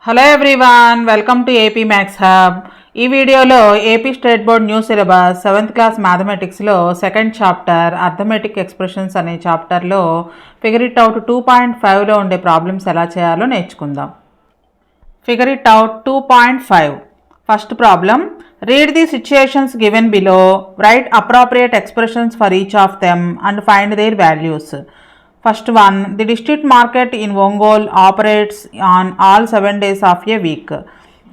Hello everyone, welcome to AP maths hub. ఈ వీడియోలో AP state board new syllabus 7th class మ్యాథమెటిక్స్లో second chapter arithmetic expressions అనే చాప్టర్లో figure it out 2.5లో ఉండే problems ఎలా చేయాలో నేర్చుకుందాం. Figure it out 2.5. First problem, read the situations given below, write appropriate expressions for each of them and find their values. First one, the district market in Ongole operates on all 7 days of a week.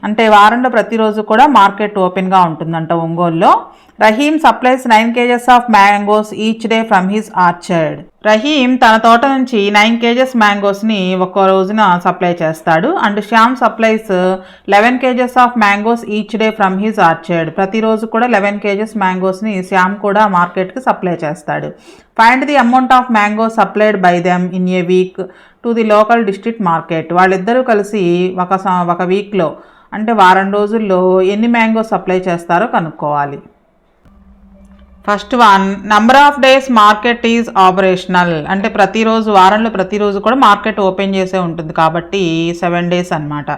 అంటే వారంలో ప్రతిరోజు కూడా market ఓపెన్గా ఉంటుందంట ఒంగోలులో. Rahim supplies 9 kgs of mangoes each day from his orchard. Rahim తన తోట నుంచి 9 kgs మ్యాంగోస్ని ఒక్కో రోజున సప్లై చేస్తాడు. And Shyam supplies 11 kgs of mangoes each day from his orchard. ప్రతిరోజు కూడా 11 kgs మ్యాంగోస్ని శ్యామ్ కూడా మార్కెట్కి సప్లై చేస్తాడు. Find the amount of mangoes supplied by them in a week to the local district market. వాళ్ళిద్దరూ కలిసి ఒక వీక్లో అంటే వారం రోజుల్లో ఎన్ని మ్యాంగోస్ సప్లై చేస్తారో కనుక్కోవాలి. First one, number of days market is operational. అంటే ప్రతిరోజు వారంలో ప్రతిరోజు కూడా మార్కెట్ ఓపెన్ చేసే ఉంటుంది కాబట్టి 7 days అనమాట.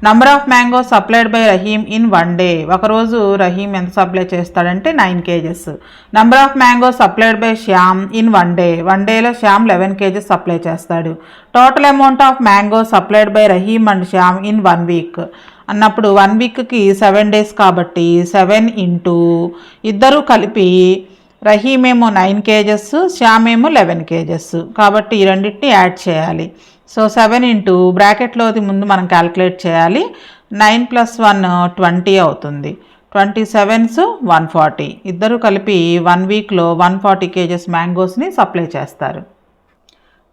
Number of mangoes supplied by Rahim in 1 day. ఒకరోజు రహీమ్ ఎంత సప్లై చేస్తాడంటే 9 kgs. Number of mangoes supplied by Shyam in 1 day. 1 dayలో శ్యామ్ 11 kgs సప్లై చేస్తాడు. Total amount of mangoes supplied by Rahim and Shyam in 1 week అన్నప్పుడు 1 weekకి 7 days కాబట్టి 7 into ఇద్దరు కలిపి రహీమ్ ఏమో 9 kgs, శ్యామ్ ఏమో 11 kgs కాబట్టి ఈ రెండింటిని యాడ్ చేయాలి. సో 7 into బ్రాకెట్లోది ముందు మనం క్యాల్కులేట్ చేయాలి. 9 + 1 20 అవుతుంది. 27s 140. ఇద్దరు కలిపి 1 weekలో 140 kgs మ్యాంగోస్ని సప్లై చేస్తారు.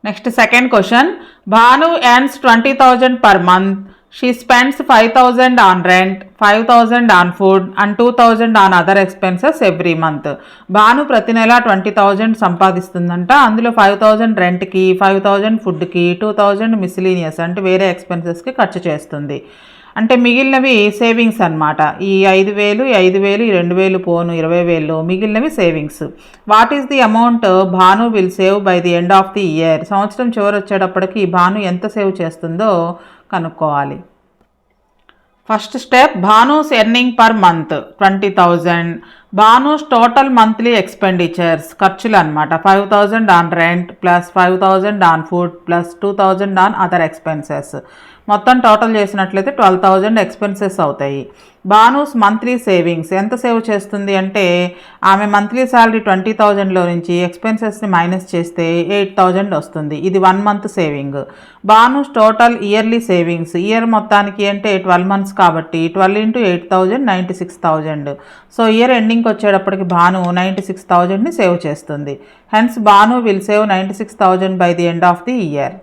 Next second question, Bhanu earns 20,000 per month. She spends 5,000 on rent, 5,000 on food and 2,000 on other expenses every month. Bhanu ప్రతి నెల 20,000 సంపాదిస్తుందంట. అందులో 5,000 రెంట్కి, 5,000 ఫుడ్కి, 2,000 మిస్లీనియస్ అంటే వేరే ఎక్స్పెన్సెస్కి ఖర్చు చేస్తుంది. అంటే మిగిలినవి సేవింగ్స్ అనమాట. ఈ 5,000, ఈ 5,000, ఈ 2,000 పోను 20,000 మిగిలినవి savings. What is the amount Bhanu will save by the end of the year. సంవత్సరం చివరి వచ్చేటప్పటికి భాను ఎంత సేవ్ చేస్తుందో కనుక్కోవాలి. First step, Bhanu's earning per month 20,000. Bhanu's total monthly expenditures ఖర్చులు అనమాట 5,000 on rent plus 5,000 on food plus 2,000 on other expenses. మొత్తం total చేసినట్లయితే 12,000 ఎక్స్పెన్సెస్ అవుతాయి. భానూస్ మంత్లీ సేవింగ్స్ ఎంత సేవ్ చేస్తుంది అంటే ఆమె మంత్లీ శాలరీ 20,000లో నుంచి ఎక్స్పెన్సెస్ని మైనస్ చేస్తే 8,000 వస్తుంది. ఇది 1 month saving. Bhanu's total yearly savings year మొత్తానికి అంటే 12 months కాబట్టి 12 into 8,000 96,000. సో ఇయర్ ఎండింగ్కి వచ్చేటప్పటికి భాను 96,000ని సేవ్ చేస్తుంది. Hence Bhanu will save 96,000 by the end of the year.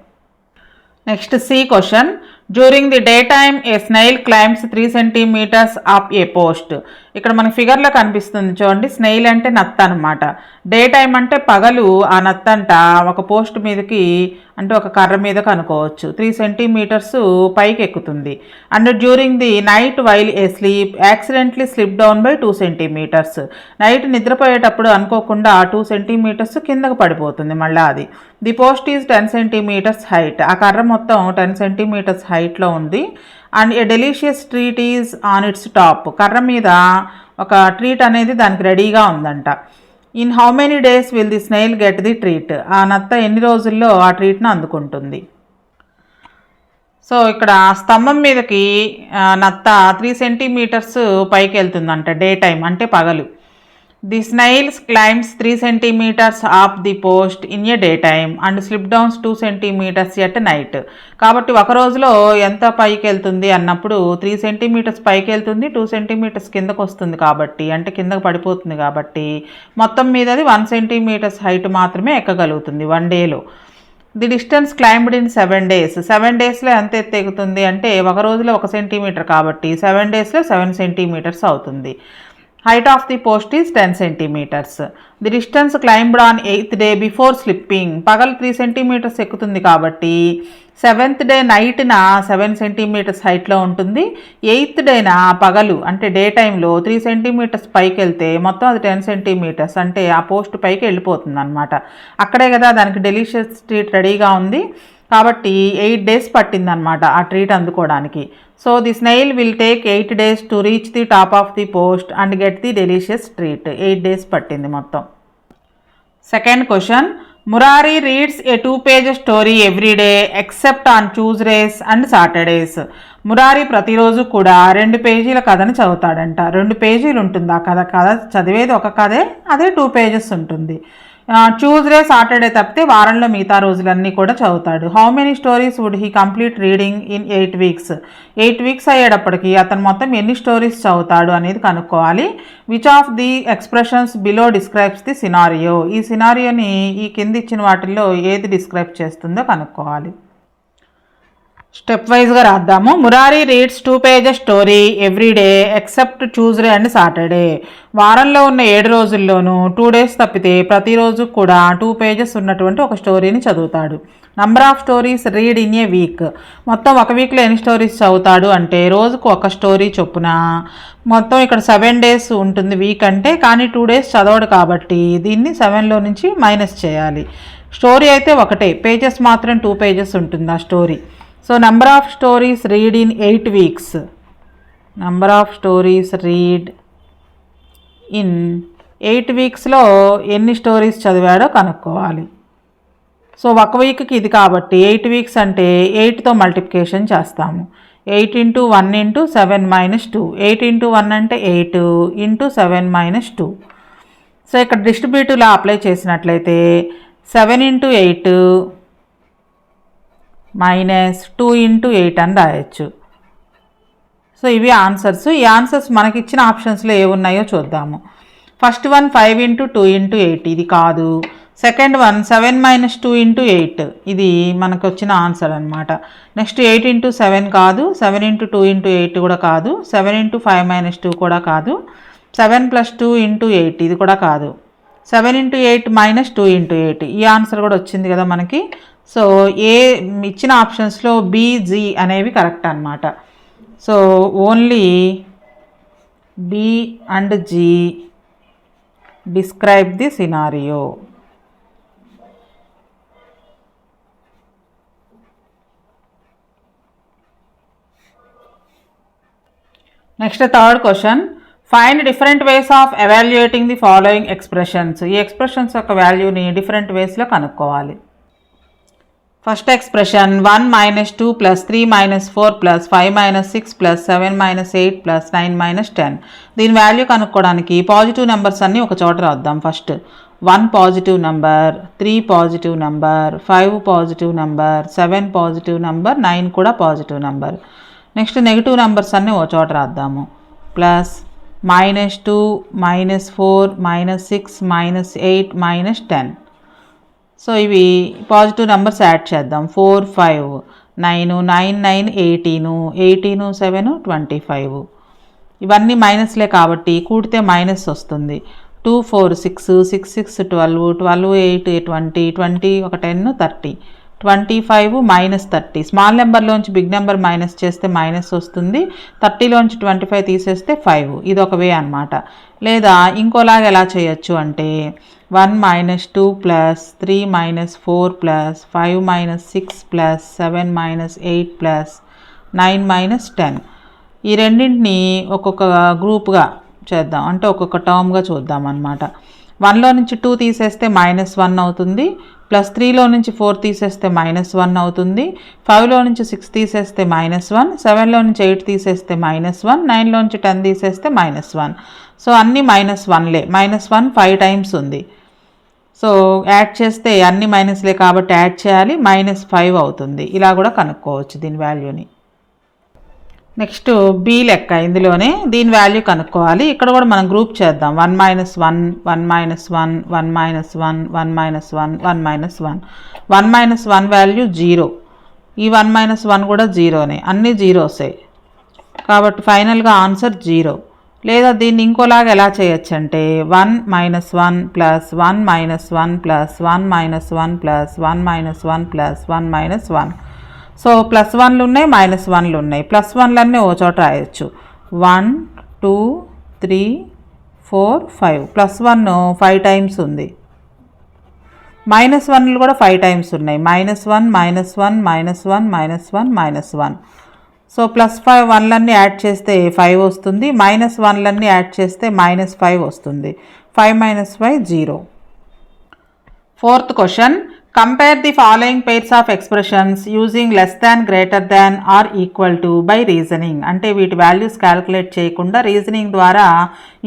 Next C question, during the day time a snail climbs 3 centimeters up a post. ఇక్కడ మనకి ఫిగర్లో కనిపిస్తుంది చూడండి, స్నెయిల్ అంటే నత్త అనమాట. డే టైం అంటే పగలు ఆ నత్తంట ఒక పోస్ట్ మీదకి అంటే ఒక కర్ర మీదకి అనుకోవచ్చు 3 centimeters పైకి ఎక్కుతుంది. And during the night while a sleep accidentally slip down by 2 centimeters. Night నిద్రపోయేటప్పుడు అనుకోకుండా 2 centimeters కిందకు పడిపోతుంది మళ్ళీ అది. The post is 10 centimeters height. ఆ కర్ర మొత్తం 10 centimeters హైట్లో ఉంది. And a delicious treat is on its top. కర్ర మీద ఒక ట్రీట్ అనేది దానికి రెడీగా ఉందంట. In how many days will the snail get the treat. ఆ నత్త ఎన్ని రోజుల్లో ఆ ట్రీట్ను అందుకుంటుంది. సో ఇక్కడ స్తంభం మీదకి నత్త 3 centimeters పైకి వెళ్తుందంట డే టైం అంటే పగలు. The snails climbs 3 centimeters up the post in a day time and slip downs 2 centimeters at night. కాబట్టి ఒక రోజులో ఎంత పైకి వెళ్తుంది అన్నప్పుడు 3 centimeters పైకి వెళ్తుంది, 2 centimeters కిందకు వస్తుంది కాబట్టి అంటే కిందకు పడిపోతుంది కాబట్టి మొత్తం మీద అది 1 centimeters హైట్ మాత్రమే ఎక్కగలుగుతుంది 1 dayలో. The distance climbed in 7 days. 7 daysలో ఎంత ఎత్తు ఎక్కుతుంది అంటే ఒక రోజులో 1 centimeter కాబట్టి 7 daysలో 7 centimeters అవుతుంది. Height of the post is 10 centimeters. The distance climbed on 8th day before slipping. పగలు 3 centimeters ఎక్కుతుంది కాబట్టి 7th day నైట్న 7 centimeters హైట్లో ఉంటుంది. 8th డేన పగలు అంటే డే టైంలో 3 centimeters పైకి వెళ్తే మొత్తం అది 10 centimeters అంటే ఆ పోస్ట్ పైకి వెళ్ళిపోతుంది అనమాట. అక్కడే కదా దానికి డెలిషియస్ ట్రీట్ రెడీగా ఉంది. కాబట్టి 8 days పట్టిందనమాట ఆ ట్రీట్ అందుకోవడానికి. So the snail will take 8 days to reach the top of the post and get the delicious treat. 8 days పట్టింది మొత్తం. Second question, Murari reads a 2-page story every day except on Tuesdays and Saturdays. Murari ప్రతిరోజు కూడా 2 పేజీల కథను చదువుతాడంట. 2 పేజీలు ఉంటుంది ఆ కథ చదివేది ఒక కథే, అదే 2 pages ఉంటుంది. ట్యూస్డే సాటర్డే తప్పితే వారంలో మిగతా రోజులన్నీ కూడా చదువుతాడు. How many stories would he complete reading in 8 weeks? 8 weeks అయ్యేటప్పటికి అతను మొత్తం ఎన్ని స్టోరీస్ చదువుతాడు అనేది కనుక్కోవాలి. Which of the expressions below describes the scenario? ఈ సినారియోని ఈ కింద ఇచ్చిన వాటిల్లో ఏది డిస్క్రైబ్ చేస్తుందో కనుక్కోవాలి. స్టెప్ వైజ్గా రాద్దాము. Murari reads 2-page story every day except Tuesday and Saturday. వారంలో ఉన్న 7 రోజుల్లోనూ 2 days తప్పితే ప్రతిరోజు కూడా 2 pages ఉన్నటువంటి ఒక స్టోరీని చదువుతాడు. Number of stories read in a week. మొత్తం ఒక వీక్లో ఎన్ని స్టోరీస్ చదువుతాడు అంటే రోజుకు ఒక స్టోరీ చొప్పున. మొత్తం ఇక్కడ 7 days ఉంటుంది వీక్ అంటే, కానీ 2 days చదవడు కాబట్టి దీన్ని 7లో నుంచి మైనస్ చేయాలి. స్టోరీ అయితే ఒకటే, పేజెస్ మాత్రం 2 pages ఉంటుంది ఆ story. So number of stories read in 8 weeks. Number of stories read in 8 weeksలో ఎన్ని స్టోరీస్ చదివాడో కనుక్కోవాలి. సో ఒక వీక్కి ఇది కాబట్టి 8 weeks అంటే 8తో మల్టిప్లికేషన్ చేస్తాము. 8 × 1 × 7 - 2. 8 × 1 అంటే 8 × 7 - 2. సో ఇక్కడ డిస్ట్రిబ్యూటివ్లో అప్లై చేసినట్లయితే 7 × 8 -2 × 8 అని రాయొచ్చు. సో ఇవి ఆన్సర్స్. ఈ ఆన్సర్స్ మనకి ఇచ్చిన ఆప్షన్స్లో ఏమున్నాయో చూద్దాము. ఫస్ట్ వన్ 5 × 2 × 8 ఇది కాదు. సెకండ్ వన్ 7 - 2 × 8 ఇది మనకు వచ్చిన ఆన్సర్ అనమాట. నెక్స్ట్ 8 × 7 కాదు, 7 × 2 × 8 కూడా కాదు, 7 × 5 - 2 కూడా కాదు, 7 + 2 × 8 ఇది కూడా కాదు, 7 × 8 - 2 × 8 ఈ ఆన్సర్ కూడా వచ్చింది కదా మనకి. సో ఏ ఇచ్చిన ఆప్షన్స్లో బి, జి అనేవి కరెక్ట్ అనమాట. So only B and G describe the scenario. Next third question, find different ways of evaluating the following expressions. ఈ ఎక్స్ప్రెషన్స్ యొక్క వాల్యూని డిఫరెంట్ వేస్లో కనుక్కోవాలి. First expression 1 - 2 + 3 - 4 + 5 - 6 + 7 - 8 + 9 - 10. దీని వాల్యూ కనుక్కోవడానికి పాజిటివ్ నెంబర్స్ అన్నీ ఒక చోట రాద్దాం. First 1 positive number, 3 positive number, 5 positive number, 7 positive number, 9 కూడా positive number. Next negative numbers అన్నీ ఒక చోట రాద్దాము. ప్లస్ -2 -4 -6 -8 -10. సో ఇవి పాజిటివ్ నెంబర్స్ యాడ్ చేద్దాం. 4 5 9 9 9 18 18 7 25. ఇవన్నీ మైనస్లే కాబట్టి కూడితే మైనస్ వస్తుంది. 2 4 6 6 6 12 12 8 20 20 ఒక 10 30 25 -30. స్మాల్ నెంబర్లోంచి బిగ్ నెంబర్ మైనస్ చేస్తే మైనస్ వస్తుంది. 30లోంచి 25 తీసేస్తే 5. ఇది ఒక వే అనమాట. లేదా ఇంకోలాగా ఎలా చేయొచ్చు అంటే 1 - 2 + 3 - 4 + 5 - 6 + 7 - 8 + 9 - 10. ఈ రెండింటిని ఒక్కొక్క గ్రూప్గా చేద్దాం, అంటే ఒక్కొక్క టర్మ్గా చూద్దాం అన్నమాట. 1లో నుంచి 2 తీసేస్తే -1 అవుతుంది, +3లో నుంచి 4 తీసేస్తే -1 అవుతుంది, 5లో నుంచి 6 తీసేస్తే -1, 7లో నుంచి 8 తీసేస్తే -1, 9లో నుంచి 10 తీసేస్తే -1. సో అన్నీ -1లే. -1 5 times ఉంది. సో యాడ్ చేస్తే అన్ని మైనస్లే కాబట్టి యాడ్ చేయాలి, -5 అవుతుంది. ఇలా కూడా కనుక్కోవచ్చు దీని వాల్యూని. నెక్స్ట్ బి లెక్క, ఇందులోనే దీని వాల్యూ కనుక్కోవాలి. ఇక్కడ కూడా మనం గ్రూప్ చేద్దాం. 1 - 1 1 - 1 1 - 1 1 - 1 1 - 1. 1 - 1 వాల్యూ 0. ఈ 1 - 1 కూడా జీరోనే, అన్నీ జీరోసే కాబట్టి ఫైనల్గా ఆన్సర్ 0. లేదా దీన్ని ఇంకోలాగా ఎలా చేయొచ్చు అంటే 1 - 1 + 1 - 1 + 1 - 1 + 1 + 1 - 1. సో +1లు ఉన్నాయి, -1లు ఉన్నాయి. +1లన్నీ ఓ చోట రాయొచ్చు. 1 2 3 4 5. +1 5 times ఉంది. -1లు కూడా 5 టైమ్స్ ఉన్నాయి. -1 -1 -1 -1 -1. సో +5 1లన్నీ యాడ్ చేస్తే 5 వస్తుంది. -1లన్నీ యాడ్ చేస్తే -5 వస్తుంది. 5 - 5 0. Fourth question, compare the following pairs of expressions using less than, greater than or equal to buy reasoning. అంటే వీటి వాల్యూస్ క్యాలిక్యులేట్ చేయకుండా రీజనింగ్ ద్వారా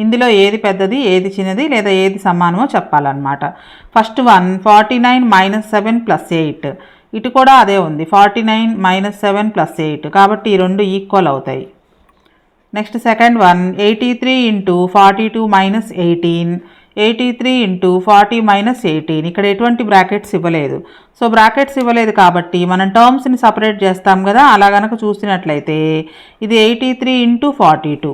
ఇందులో ఏది పెద్దది, ఏది చిన్నది లేదా ఏది సమానమో చెప్పాలన్నమాట. First one 49 - 7 + 8. ఇటు కూడా అదే ఉంది, 49 - 7 + 8. కాబట్టి ఈ రెండు ఈక్వల్ అవుతాయి. Next second one 83 × 42 - 18. 83 × 40 - 18. ఇక్కడ ఎటువంటి బ్రాకెట్స్ ఇవ్వలేదు. సో బ్రాకెట్స్ ఇవ్వలేదు కాబట్టి మనం టర్మ్స్ని సపరేట్ చేస్తాం కదా. అలా కనుక చూసినట్లయితే ఇది 83 × 42,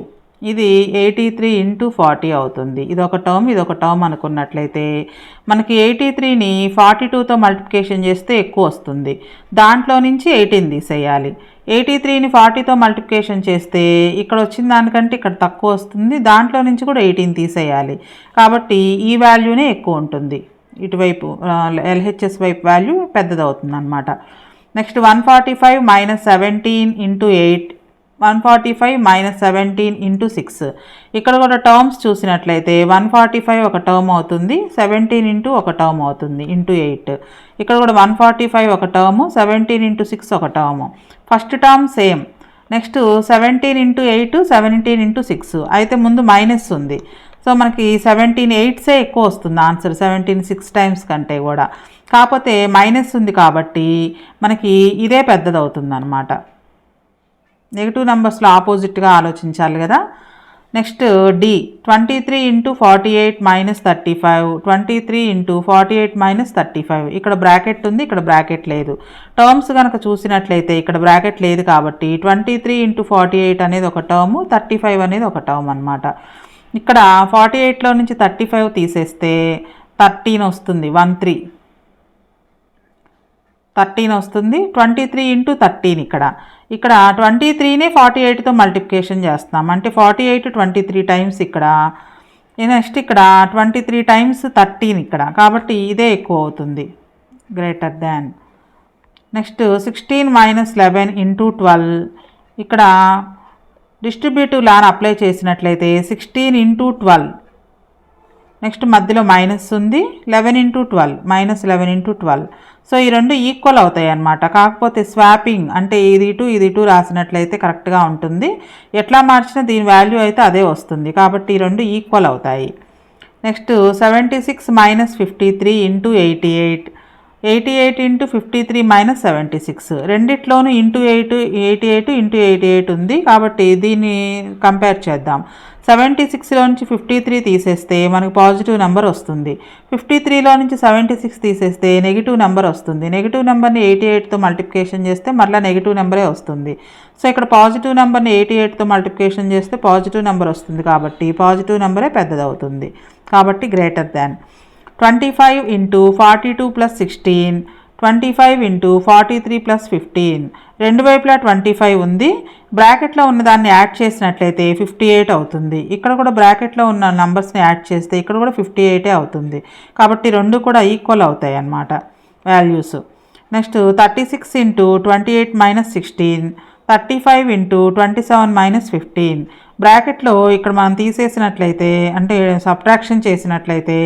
ఇది 83 × 40 అవుతుంది. ఇది ఒక టర్మ్ అనుకున్నట్లయితే మనకి 83ని 42తో మల్టిప్లికేషన్ చేస్తే ఎక్కువ వస్తుంది. దాంట్లో నుంచి 18 తీసేయాలి. 83ని 40తో మల్టిప్లికేషన్ చేస్తే ఇక్కడ వచ్చిన దానికంటే ఇక్కడ తక్కువ వస్తుంది. దాంట్లో నుంచి కూడా 18 తీసేయాలి. కాబట్టి ఈ వాల్యూనే ఎక్కువ ఉంటుంది. ఇటువైపు LHS వైపు వాల్యూ పెద్దది అవుతుంది అన్నమాట. నెక్స్ట్ 145 - 17 × 8. 145 - 17 × 6. ఇక్కడ కూడా టర్మ్స్ చూసినట్లయితే 145 ఒక టర్మ్ అవుతుంది, 17 × ఒక టర్మ్ అవుతుంది, × 8. ఇక్కడ కూడా 145 ఒక టర్ము, 17 × 6 ఒక term. First term same. Next 17 × 8, 17 × 6. అయితే ముందు మైనస్ ఉంది. సో మనకి 17 8సే ఎక్కువ వస్తుంది ఆన్సర్, 17 6 టైమ్స్ కంటే కూడా. కాకపోతే మైనస్ ఉంది కాబట్టి మనకి ఇదే పెద్దది అవుతుంది అన్నమాట. నెగిటివ్ నెంబర్స్లో ఆపోజిట్గా ఆలోచించాలి కదా. Next D 23 × 48 - 35. 23 × 48 - 35. ఇక్కడ బ్రాకెట్ ఉంది, ఇక్కడ బ్రాకెట్ లేదు. టర్మ్స్ కనుక చూసినట్లయితే ఇక్కడ బ్రాకెట్ లేదు కాబట్టి 23 × 48 అనేది ఒక టర్ము, 35 అనేది ఒక టర్మ్ అనమాట. ఇక్కడ 48లో నుంచి 35 తీసేస్తే 13 వస్తుంది, 13 వస్తుంది. 23 × 13 ఇక్కడ 23నే 48తో మల్టిప్లికేషన్ చేస్తాం, అంటే 48 23 టైమ్స్ ఇక్కడ. నెక్స్ట్ ఇక్కడ 23 టైమ్స్ 13 ఇక్కడ, కాబట్టి ఇదే ఎక్కువ అవుతుంది, గ్రేటర్ దాన్. నెక్స్ట్ 16 - 11 × 12. ఇక్కడ డిస్ట్రిబ్యూటివ్ లాని అప్లై చేసినట్లయితే 16 × 12. నెక్స్ట్ మధ్యలో మైనస్ ఉంది, 11 × 12 -11 × 12. సో ఈ రెండు ఈక్వల్ అవుతాయి అన్నమాట. కాకపోతే స్వాపింగ్ అంటే ఇది ఇటు రాసినట్లయితే కరెక్ట్గా ఉంటుంది. ఎట్లా మార్చినా దీని వాల్యూ అయితే అదే వస్తుంది, కాబట్టి ఈ రెండు ఈక్వల్ అవుతాయి. నెక్స్ట్ 76 - 53 × 88. 88 × 53 - 76. రెండిట్లోనూ × 88 × 88 ఉంది కాబట్టి దీన్ని కంపేర్ చేద్దాం. 76లో నుంచి 53 తీసేస్తే మనకు పాజిటివ్ నెంబర్ వస్తుంది. 53లో నుంచి 76 తీసేస్తే నెగిటివ్ నెంబర్ వస్తుంది. నెగిటివ్ నెంబర్ని 88తో మల్టిప్లికేషన్ చేస్తే మళ్ళీ నెగిటివ్ నెంబరే వస్తుంది. సో ఇక్కడ పాజిటివ్ నెంబర్ని 88తో మల్టిప్లికేషన్ చేస్తే పాజిటివ్ నెంబర్ వస్తుంది కాబట్టి పాజిటివ్ నెంబరే పెద్దదవుతుంది, కాబట్టి గ్రేటర్ దాన్. 25 × 42 + 16. 25 × 43 + 15. రెండు వైపులా 25 ఉంది. బ్రాకెట్లో ఉన్న దాన్ని యాడ్ చేసినట్లయితే 58 అవుతుంది. ఇక్కడ కూడా బ్రాకెట్లో ఉన్న నంబర్స్ని యాడ్ చేస్తే ఇక్కడ కూడా 58 అవుతుంది, కాబట్టి రెండు కూడా ఈక్వల్ అవుతాయి అన్నమాట వాల్యూస్. నెక్స్ట్ 36 × 28 - 16. 35 × 27 - 15. బ్రాకెట్లో ఇక్కడ మనం తీసేసినట్లయితే అంటే సబ్ట్రాక్షన్ చేసినట్లయితే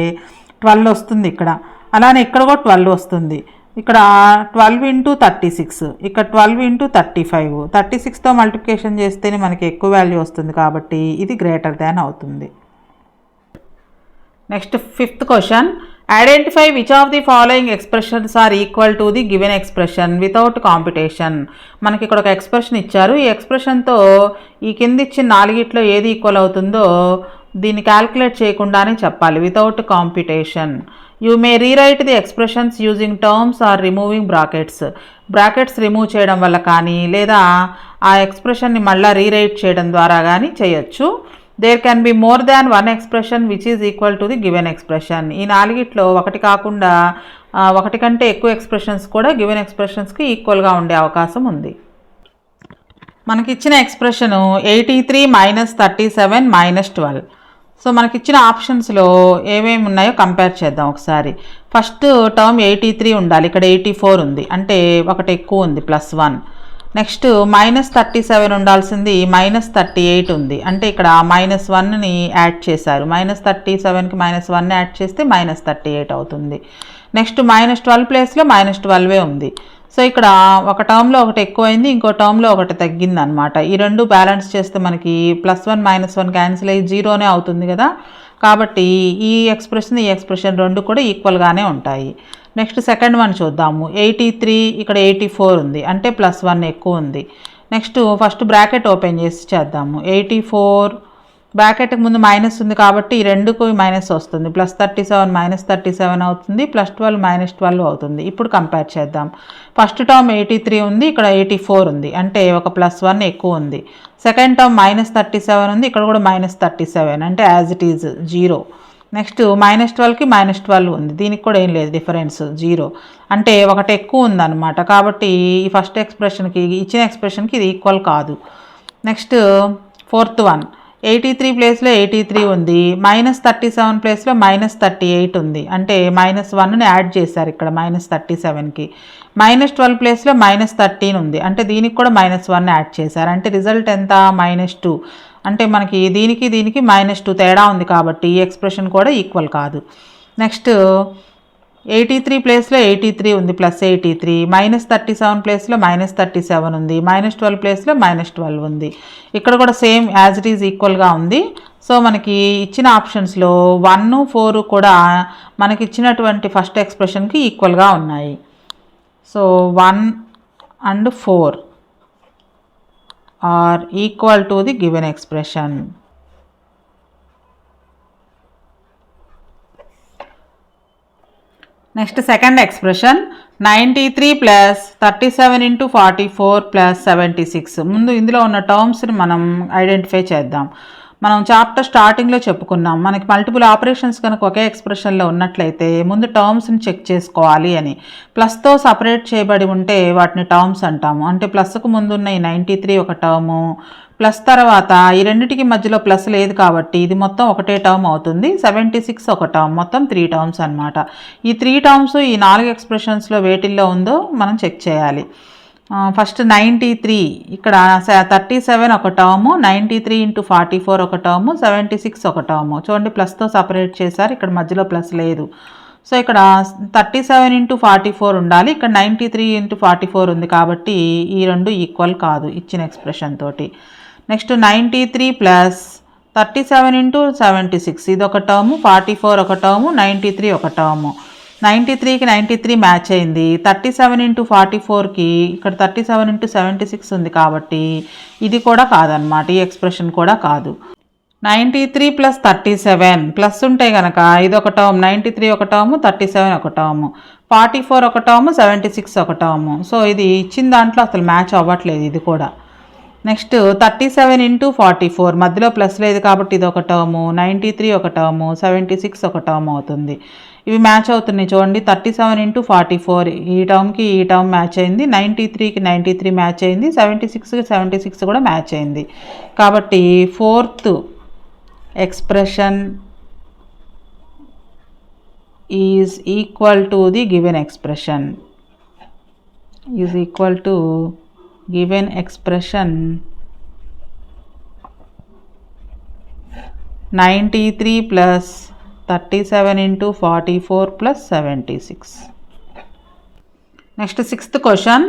12 వస్తుంది ఇక్కడ. అలానే ఇక్కడ కూడా 12 వస్తుంది. ఇక్కడ 12 × 36, ఇక్కడ 12 × 35. 36తో మల్టిప్లికేషన్ చేస్తేనే మనకి ఎక్కువ వాల్యూ వస్తుంది కాబట్టి ఇది గ్రేటర్ దాన్ అవుతుంది. Next fifth question, identify which of the following expressions are equal to the given expression without competition. మనకి ఇక్కడ ఒక ఎక్స్ప్రెషన్ ఇచ్చారు. ఈ ఎక్స్ప్రెషన్తో ఈ కింద ఇచ్చిన 4గిట్లో ఏది ఈక్వల్ అవుతుందో దీన్ని క్యాల్కులేట్ చేయకుండానే చెప్పాలి, without competition. You may rewrite the expressions using terms or removing brackets remove చేయడం వల్ల కానీ లేదా ఆ ఎక్స్ప్రెషన్ని మళ్ళీ రీరైట్ చేయడం ద్వారా కానీ చేయొచ్చు. There can be more than one expression which is equal to the given expression. ఈ 4గిట్లో ఒకటి కాకుండా ఒకటి కంటే ఎక్కువ ఎక్స్ప్రెషన్స్ కూడా గివెన్ ఎక్స్ప్రెషన్స్కి ఈక్వల్గా ఉండే అవకాశం ఉంది. మనకి ఇచ్చిన ఎక్స్ప్రెషను 83 - 37 - 12. సో మనకి ఇచ్చిన ఆప్షన్స్లో ఏమేమి ఉన్నాయో కంపేర్ చేద్దాం ఒకసారి. ఫస్ట్ టర్మ్ 83 ఉండాలి, ఇక్కడ 84 ఉంది, అంటే ఒకటి ఎక్కువ ఉంది +1. నెక్స్ట్ -37 ఉండాల్సింది -38 ఉంది, అంటే ఇక్కడ -1ని యాడ్ చేశారు. -37కి -1 యాడ్ చేస్తే -38 అవుతుంది. నెక్స్ట్ -12 ప్లేస్లో -12 ఉంది. సో ఇక్కడ ఒక టర్మ్లో ఒకటి ఎక్కువైంది, ఇంకో టర్మ్లో ఒకటి తగ్గింది అనమాట. ఈ రెండు బ్యాలెన్స్ చేస్తే మనకి +1 -1 క్యాన్సిల్ అయ్యి 0నే అవుతుంది కదా. కాబట్టి ఈ ఎక్స్ప్రెషన్ రెండు కూడా ఈక్వల్గానే ఉంటాయి. నెక్స్ట్ సెకండ్ వన్ చూద్దాము. 83 ఇక్కడ 84 ఉంది, అంటే +1 ఎక్కువ ఉంది. నెక్స్ట్ ఫస్ట్ బ్రాకెట్ ఓపెన్ చేసి చేద్దాము. 84 బ్రాకెట్కి ముందు మైనస్ ఉంది కాబట్టి ఈ రెండుకు మైనస్ వస్తుంది. +37 -37 అవుతుంది, +12 -12 అవుతుంది. ఇప్పుడు కంపేర్ చేద్దాం. ఫస్ట్ టర్మ్ 83 ఉంది, ఇక్కడ 84 ఉంది, అంటే ఒక +1 ఎక్కువ ఉంది. సెకండ్ టర్మ్ -37 ఉంది, ఇక్కడ కూడా -37, అంటే యాజ్ ఇట్ ఈజ్ 0. నెక్స్ట్ -12కి -12 ఉంది, దీనికి కూడా ఏం లేదు డిఫరెన్స్ 0, అంటే ఒకటి ఎక్కువ ఉందన్నమాట. కాబట్టి ఈ ఫస్ట్ ఎక్స్ప్రెషన్కి ఇచ్చిన ఎక్స్ప్రెషన్కి ఇది ఈక్వల్ కాదు. నెక్స్ట్ ఫోర్త్ వన్ 83 ప్లేస్లో 83 ఉంది, -37 ప్లేస్లో -38 ఉంది, అంటే -1ని యాడ్ చేశారు ఇక్కడ -37కి. -12 ప్లేస్లో -13 ఉంది, అంటే దీనికి కూడా -1 యాడ్ చేశారు, అంటే రిజల్ట్ ఎంత -2. అంటే మనకి దీనికి -2 తేడా ఉంది, కాబట్టి ఈ ఎక్స్ప్రెషన్ కూడా ఈక్వల్ కాదు. నెక్స్ట్ 83 ప్లేస్లో 83 ఉంది, +83. -37 ప్లేస్లో -37 ఉంది, -12 ప్లేస్లో -12 ఉంది. ఇక్కడ కూడా సేమ్ యాజ్ ఇట్ ఈజ్ ఈక్వల్గా ఉంది. సో మనకి ఇచ్చిన ఆప్షన్స్లో 1, 4 కూడా మనకి ఇచ్చినటువంటి ఫస్ట్ ఎక్స్ప్రెషన్కి ఈక్వల్గా ఉన్నాయి. So 1 and 4 are equal to the given expression. Next second expression 93 + 37 × 44 + 76. ముందు ఇందులో ఉన్న టర్మ్స్ని మనం ఐడెంటిఫై చేద్దాం. మనం చాప్టర్ స్టార్టింగ్లో చెప్పుకున్నాం, మనకి మల్టిపుల్ ఆపరేషన్స్ కనుక ఒకే ఎక్స్ప్రెషన్లో ఉన్నట్లయితే ముందు టర్మ్స్ని చెక్ చేసుకోవాలి అని. ప్లస్తో సపరేట్ చేయబడి ఉంటే వాటిని టర్మ్స్ అంటాము. అంటే ప్లస్కు ముందున్న ఈ 93 ఒక టర్ము, ప్లస్ తర్వాత ఈ రెండింటికి మధ్యలో ప్లస్ లేదు కాబట్టి ఇది మొత్తం ఒకటే టర్మ్ అవుతుంది. 76 ఒక టర్మ్, మొత్తం 3 టర్మ్స్ అనమాట. ఈ 3 టర్మ్స్ ఈ 4 ఎక్స్ప్రెషన్స్లో వేటిల్లో ఉందో మనం చెక్ చేయాలి. ఫస్ట్ 93, ఇక్కడ 37 ఒక టర్ము, 93 × 44 ఒక టర్ము, 76 ఒక టర్ము. చూడండి ప్లస్తో సపరేట్ చేశారు, ఇక్కడ మధ్యలో ప్లస్ లేదు. సో ఇక్కడ 37 × 44 ఉండాలి, ఇక్కడ 93 × 44 ఉంది, కాబట్టి ఈ రెండు ఈక్వల్ కాదు ఇచ్చిన ఎక్స్ప్రెషన్ తోటి. నెక్స్ట్ 93 + 37 × 76 ఇది ఒక టర్ము, 44 ఒక టర్ము, 93 ఒక టర్ము. 93కి 93 మ్యాచ్ అయింది. 37 × 44కి ఇక్కడ 37 × 76 ఉంది, కాబట్టి ఇది కూడా కాదనమాట, ఈ ఎక్స్ప్రెషన్ కూడా కాదు. 93 + 37 ప్లస్ ఉంటే కనుక ఇది ఒక టర్మ్, 93 ఒక టర్ము, 37 ఒక టర్ము, 44 ఒక టర్ము, 76 ఒక టర్ము. సో ఇది ఇచ్చిన దాంట్లో అసలు మ్యాచ్ అవ్వట్లేదు ఇది కూడా. నెక్స్ట్ 37 × 44 మధ్యలో ప్లస్ లేదు కాబట్టి ఇది ఒక టర్ము, 93 ఒక టర్ము, 76 ఒక టర్మ్ అవుతుంది. ఇవి మ్యాచ్ అవుతున్నాయి చూడండి. 37 × 44 ఈ టర్మ్కి ఈ టర్మ్ మ్యాచ్ అయింది, 93కి 93 మ్యాచ్ అయింది, 76కి 76 కూడా మ్యాచ్ అయింది. కాబట్టి fourth expression is equal to the given expression, is equal to given expression 93 + 37 × 44 + 76. Next sixth question,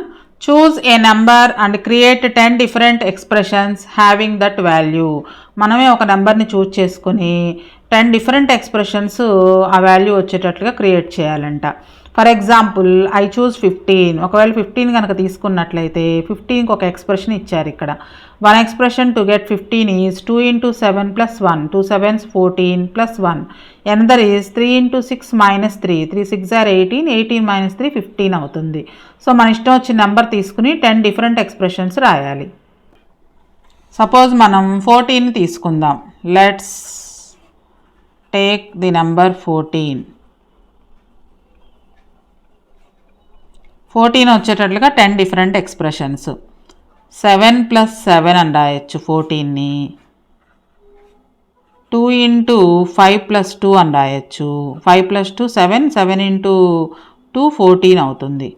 choose a number and create 10 different expressions having that value. మనమే ఒక నెంబర్ని చూజ్ చేసుకుని 10 different expressions ఆ value వచ్చేటట్లుగా create చేయాలంట. For example I choose 15. ఒకవేళ 15 కనుక తీసుకున్నట్లయితే 15కి ఒక ఎక్స్ప్రెషన్ ఇచ్చారు ఇక్కడ. One expression to get 15 is 2 × 7 + 1, 2 7s 14 + 1. Another is 3 × 6 - 3, 3 6 are 18, 18 - 3 15 అవుతుంది. సో మన ఇష్టం వచ్చిన నెంబర్ తీసుకుని 10 డిఫరెంట్ ఎక్స్ప్రెషన్స్ రాయాలి. సపోజ్ మనం 14 తీసుకుందాం. Let's take the number 14. 14 వచ్చేటట్లుగా 10 different expressions. 7 + 7 అని రాయొచ్చు 14ని. 2 ఇంటూ 5 ప్లస్ 2 అని రాయొచ్చు. 5 ప్లస్ 2 7, 7 ఇంటూ 2 14 అవుతుంది.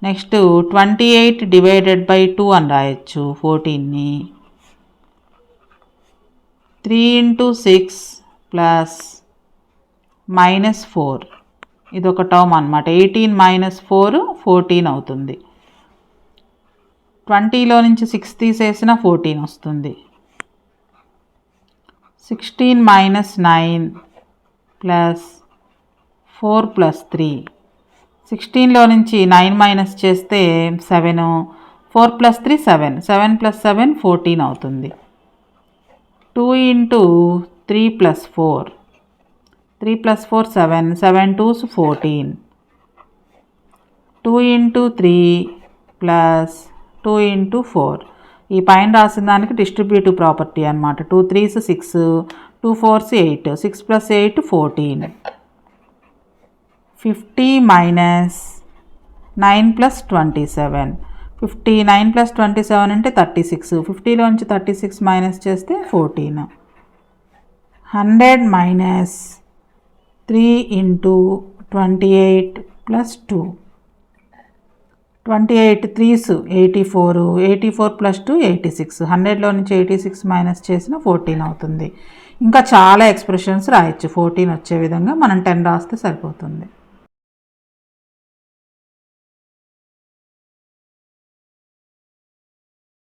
నెక్స్ట్ 28 డివైడెడ్ బై 2 అని రాయొచ్చు 14ని. 3 ఇంటూ 6 ప్లస్ -4 ఇది ఒక టర్మ్ అనమాట. 18 మైనస్ 4 14 అవుతుంది. 20లో నుంచి 6 తీసేసిన 14 వస్తుంది. 16 మైనస్ 9 ప్లస్ 4 ప్లస్ 3. 16లో నుంచి 9 మైనస్ చేస్తే 7, 4 ప్లస్ 3 7, 7 ప్లస్ 7 14 అవుతుంది. 2 into 3 plus 4, 3 plus 4 7, 7 2s 14. 2 into 3 plus 2 into 4. ఈ పైన రాసిన దానికి డిస్ట్రిబ్యూటివ్ ప్రాపర్టీ అనమాట. 2 3s 6, 2 4s 8, 6 plus 8 14. 50 minus 9 plus 27. 59 plus 27 అంటే 36. 50లోంచి 36 మైనస్ చేస్తే 14. 100 minus 3 into 28 plus 2. 28 3s 84, 84 plus 2 86. 100లో నుంచి 86 మైనస్ చేసిన 14 అవుతుంది. ఇంకా చాలా ఎక్స్ప్రెషన్స్ రాయొచ్చు 14 వచ్చే విధంగా. మనం 10 రాస్తే సరిపోతుంది.